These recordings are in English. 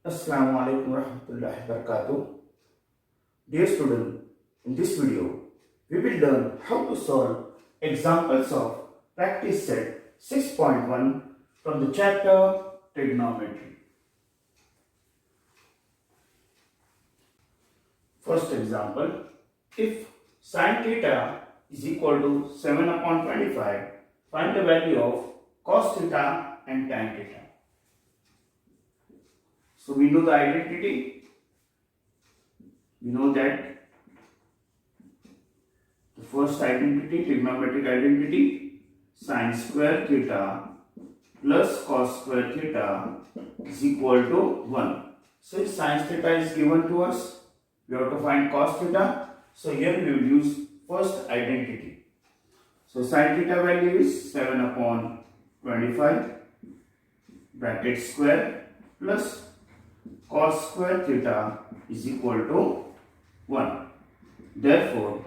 Assalamu alaikum warahmatullahi wabarakatuh. Dear student, in this video, we will learn how to solve examples of practice set 6.1 from the chapter Trigonometry. First example, if sin theta is equal to 7 upon 25, find the value of cos theta and tan theta. So we know the identity. We know that the first identity, trigonometric identity, sin square theta plus cos square theta is equal to 1. Since sin theta is given to us, we have to find cos theta. So here we will use first identity. So sin theta value is 7 upon 25 bracket square plus cos square theta is equal to 1. Therefore,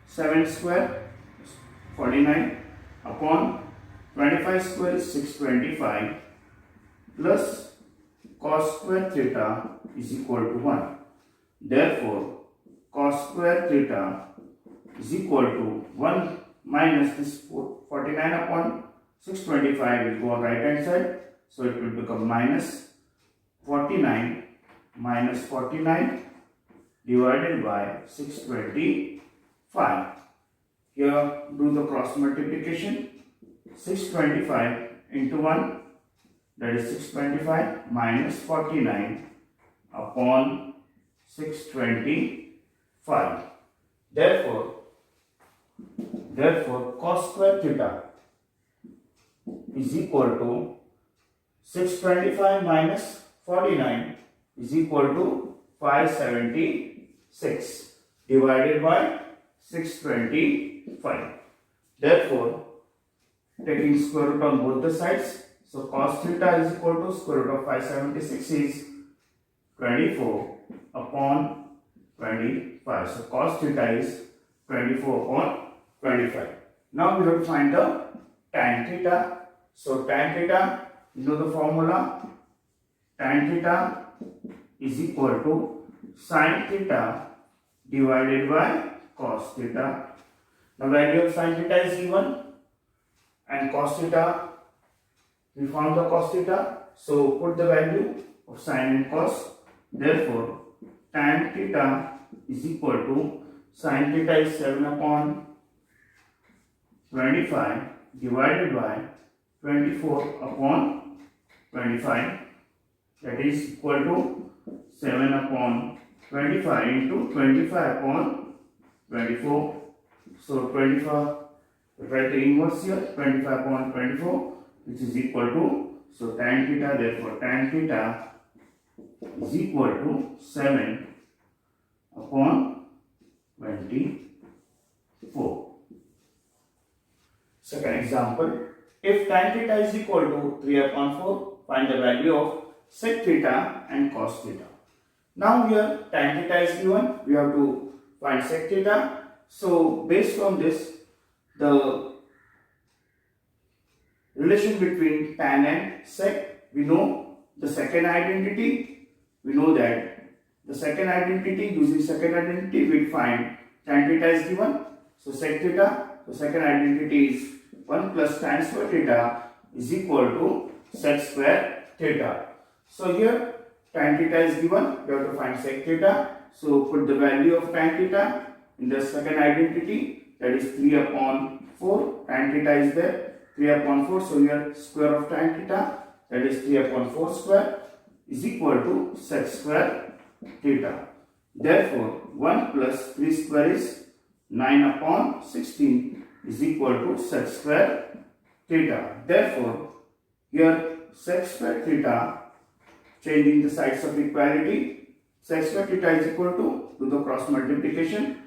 7 square is 49 upon 25 square is 625 plus cos square theta is equal to 1. Therefore, cos square theta is equal to 1 minus this 49 upon 625 will go on right hand side. So it will become minus 49 minus 49 divided by 625. Here do the cross multiplication. 625 into 1, that is 625 minus 49 upon 625. Therefore cos square theta is equal to 625 minus 49 is equal to 576 divided by 625. Therefore, taking square root on both the sides, so cos theta is equal to square root of 576 is 24 upon 25. So cos theta is 24 upon 25. Now we have to find the tan theta. So tan theta, you know the formula. Tan theta is equal to sin theta divided by cos theta. The value of sin theta is given and cos theta, we found the cos theta. So put the value of sin and cos. Therefore, tan theta is equal to sin theta is 7 upon 25 divided by 24 upon 25. That is equal to 7 upon 25 into 25 upon 24. So 24, write the inverse here, 25 upon 24, which is equal to, so tan theta, therefore tan theta is equal to 7 upon 24. Second example, if tan theta is equal to 3 upon 4, find the value of sec theta and cos theta. Now here tan theta is given, we have to find sec theta. So based on this, the relation between tan and sec, we know the second identity. We know that the second identity, using second identity, we will find tan theta is given. So sec theta, so second identity is 1 plus tan square theta is equal to sec square theta. So here tan theta is given, we have to find sec theta. So put the value of tan theta in the second identity, that is 3 upon 4. Tan theta is there, 3 upon 4. So here square of tan theta, that is 3 upon 4 square, is equal to sec square theta. Therefore, 1 plus 3 square is 9 upon 16 is equal to sec square theta. Therefore, here sec square theta, changing the sides of equality, sec square theta is equal to, do the cross multiplication,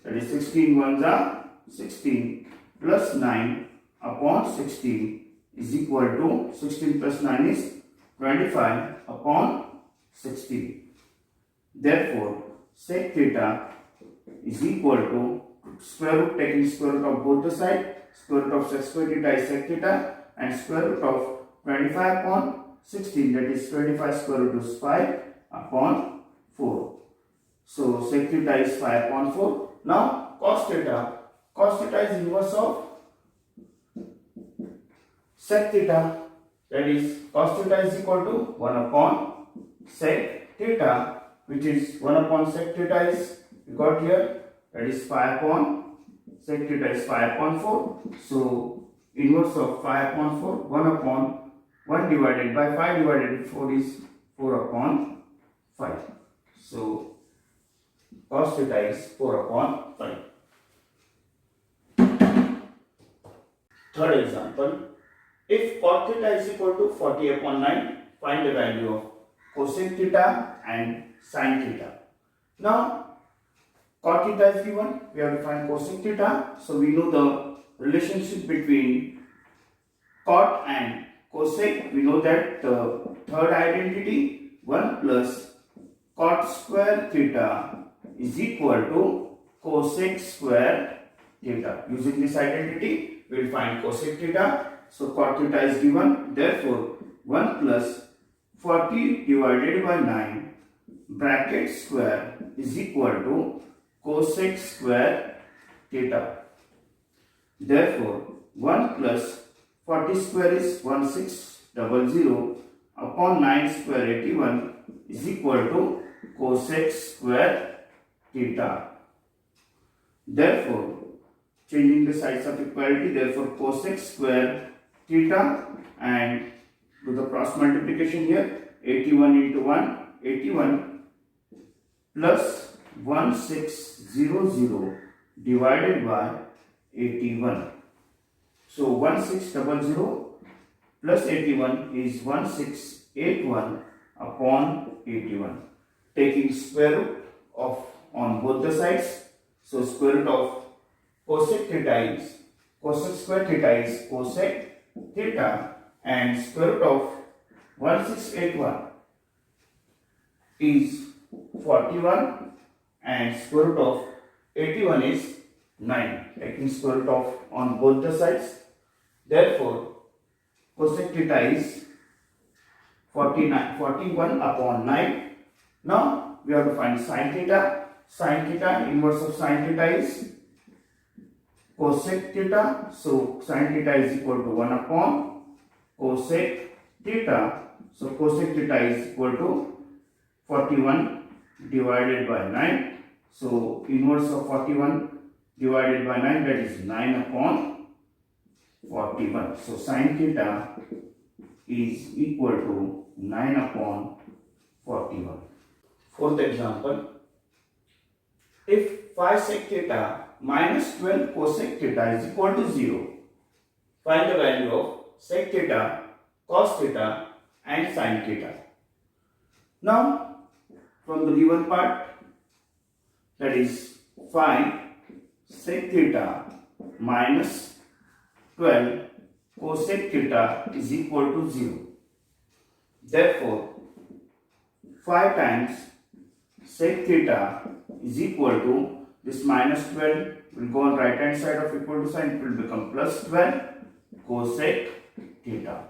that is 16 ones are 16 plus 9 upon 16 is equal to, 16 plus 9 is 25 upon 16. Therefore, sec theta is equal to square root, taking square root of both the sides, square root of sec square theta is sec theta and square root of 25 upon 16, that is 25 square root is 5 upon 4. So sec theta is 5 upon 4. Now cos theta. Cos theta is inverse of sec theta. That is cos theta is equal to 1 upon sec theta, which is 1 upon sec theta is we got here, that is 5 upon sec theta is 5 upon 4. So inverse of 5 upon 4, 1 upon 1 divided by 5 divided by 4 is 4 upon 5. So cos theta is 4 upon 5. Third example, if cot theta is equal to 40 upon 9, find the value of cosec theta and sin theta. Now cot theta is given, we have to find cosec theta. So we know the relationship between cot and cosec. We know that the third identity 1 plus cot square theta is equal to cosec square theta. Using this identity, we will find cosec theta. So cot theta is given. Therefore, 1 plus 40 divided by 9 bracket square is equal to cosec square theta. Therefore, 1 plus 40 square is 1600 upon 9 square 81 is equal to cosec square theta. Therefore, changing the sides of equality, therefore cosec square theta, and do the cross multiplication here, 81 into 1, 81 plus 1600 divided by 81. So 1600 plus 81 is 1681 upon 81. Taking square root of on both the sides, so square root of cosec theta is cosec square theta is cosec theta, and square root of 1681 is 41, and square root of 81 is 9. Taking square root of on both the sides, therefore cosec theta is 41 upon 9. Now we have to find sin theta. Sin theta, inverse of sin theta is cosec theta. So sin theta is equal to 1 upon cosec theta. So cosec theta is equal to 41 divided by 9. So inverse of 41 divided by 9, that is 9 upon 41. So sin theta is equal to 9 upon 41. Fourth example, if 5 sec theta minus 12 cosec theta is equal to 0, find the value of sec theta, cos theta and sin theta. Now from the given part, that is 5 sec theta minus 12 cosec theta is equal to 0. Therefore 5 times sec theta is equal to, this minus 12 will go on right hand side of equal to sign, it will become plus 12 cosec theta.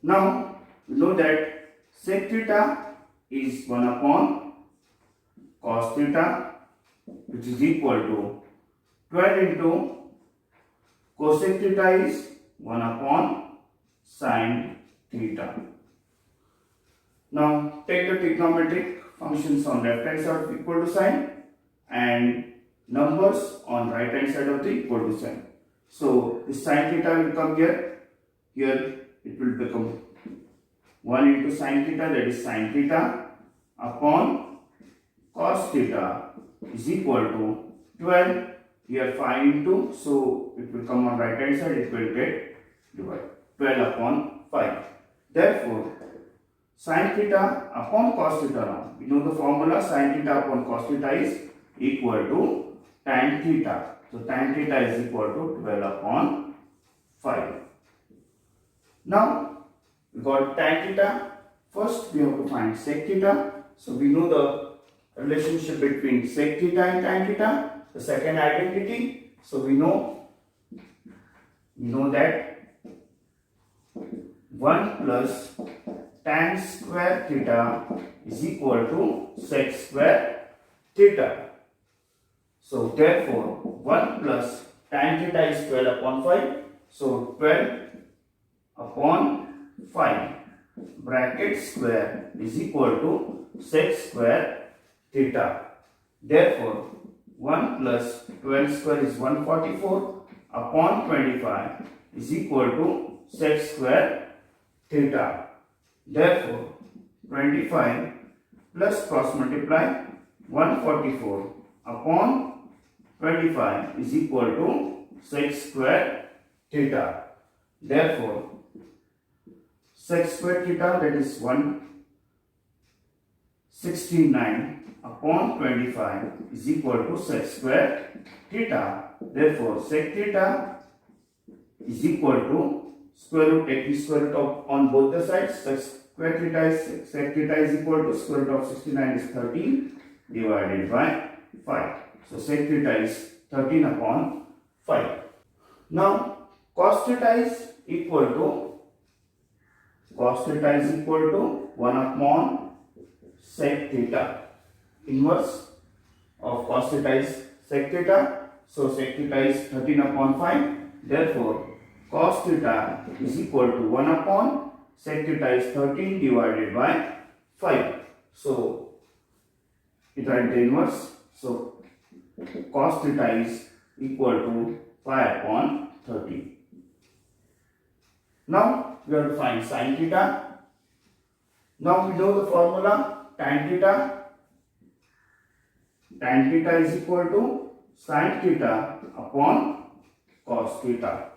Now we know that sec theta is 1 upon cos theta, which is equal to 12 into cosec theta is 1 upon sin theta. Now take the trigonometric functions on left hand side of equal to sign and numbers on right hand side of the equal to sign. So this sin theta will come here. Here it will become 1 into sin theta, that is sin theta, upon cos theta is equal to 12. Here 5 into, so it will come on right hand side, it will get divided 12 upon 5. Therefore sin theta upon cos theta, now we know the formula, sin theta upon cos theta is equal to tan theta. So tan theta is equal to 12 upon 5. Now we got tan theta. First we have to find sec theta. So we know the relationship between sec theta and tan theta, the second identity. So we know that 1 plus tan square theta is equal to sec square theta. So therefore 1 plus tan theta is 12 upon 5. So 12 upon 5 bracket square is equal to sec square theta. Therefore 1 plus 12 square is 144 upon 25 is equal to sec square theta. Therefore 25 plus cross multiply 144 upon 25 is equal to sec square theta. Therefore sec square theta, that is 169 upon 25 is equal to sec square theta. Therefore sec theta is equal to square root, taking square root of on both the sides. Sec theta is equal to square root of 69 is 13 divided by 5. So sec theta is 13 upon 5. Now cos theta is equal to 1 upon sec theta. Inverse of cos theta is sec theta. So sec theta is 13 upon 5. Therefore cos theta is equal to 1 upon sec theta is 13 divided by 5. So it write the inverse. So cos theta is equal to 5 upon 13. Now we have to find sin theta. Now we know the formula tan theta. Tan theta is equal to sin theta upon cos theta.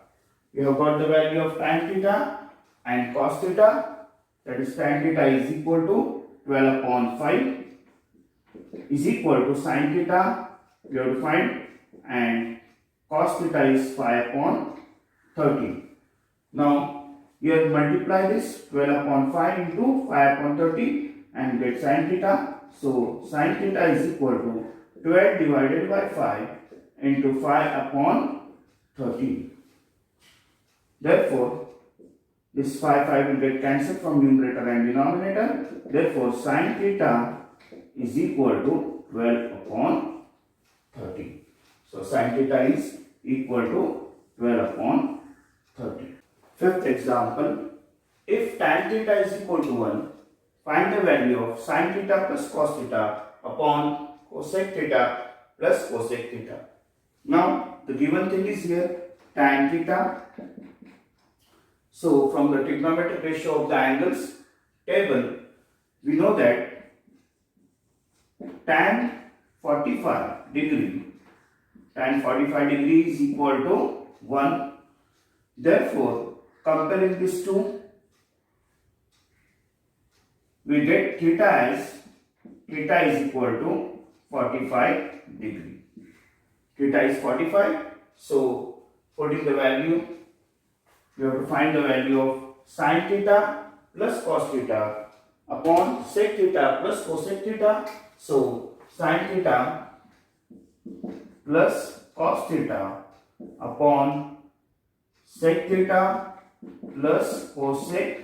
We have got the value of tan theta and cos theta, that is tan theta is equal to 12 upon 5 is equal to sin theta we have to find, and cos theta is 5 upon 30. Now here multiply this 12 upon 5 into 5 upon 30 and get sin theta. So sin theta is equal to 12 divided by 5 into 5 upon 30. Therefore this 5 will get cancelled from numerator and denominator. Therefore sin theta is equal to 12 upon 30. So sin theta is equal to 12 upon 30. Fifth example, if tan theta is equal to 1, find the value of sin theta plus cos theta upon cosec theta plus cosec theta. Now the given thing is here tan theta. So from the trigonometric ratio of the angles table, we know that tan 45 degree is equal to 1. Therefore comparing these two, we get theta is equal to 45 degree. Theta is 45. So putting the value, we have to find the value of sin theta plus cos theta upon sec theta plus cosec theta. So sin theta plus cos theta upon sec theta plus cosec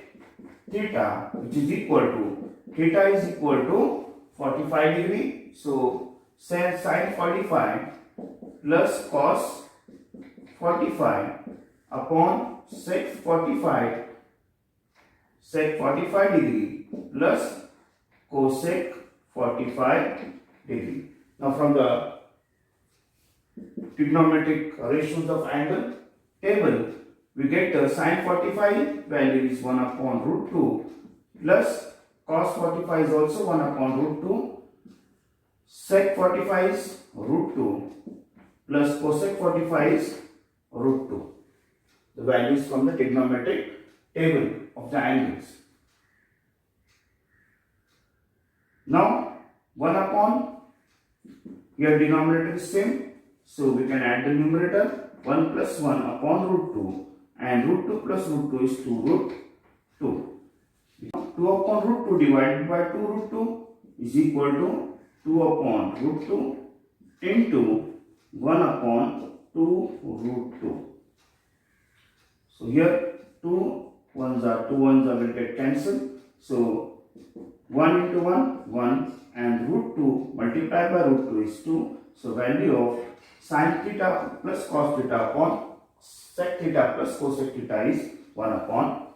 theta, which is equal to theta is equal to 45 degree. So sin 45 plus cos 45 upon sec 45 degree plus cosec 45 degree. Now from the trigonometric ratios of angle table, we get the sin 45 value is 1 upon root 2 plus cos 45 is also 1 upon root 2, sec 45 is root 2 plus cosec 45 is root 2. The values from the trigonometric table of the angles. Now 1 upon, here denominator is same, so we can add the numerator 1 plus 1 upon root 2, and root 2 plus root 2 is 2 root 2. 2 upon root 2 divided by 2 root 2 is equal to 2 upon root 2 into 1 upon 2 root 2. So here 2 ones will get cancelled. So 1 into 1, 1, and root 2 multiplied by root 2 is 2. So value of sin theta plus cos theta upon sec theta plus cosec theta is 1 upon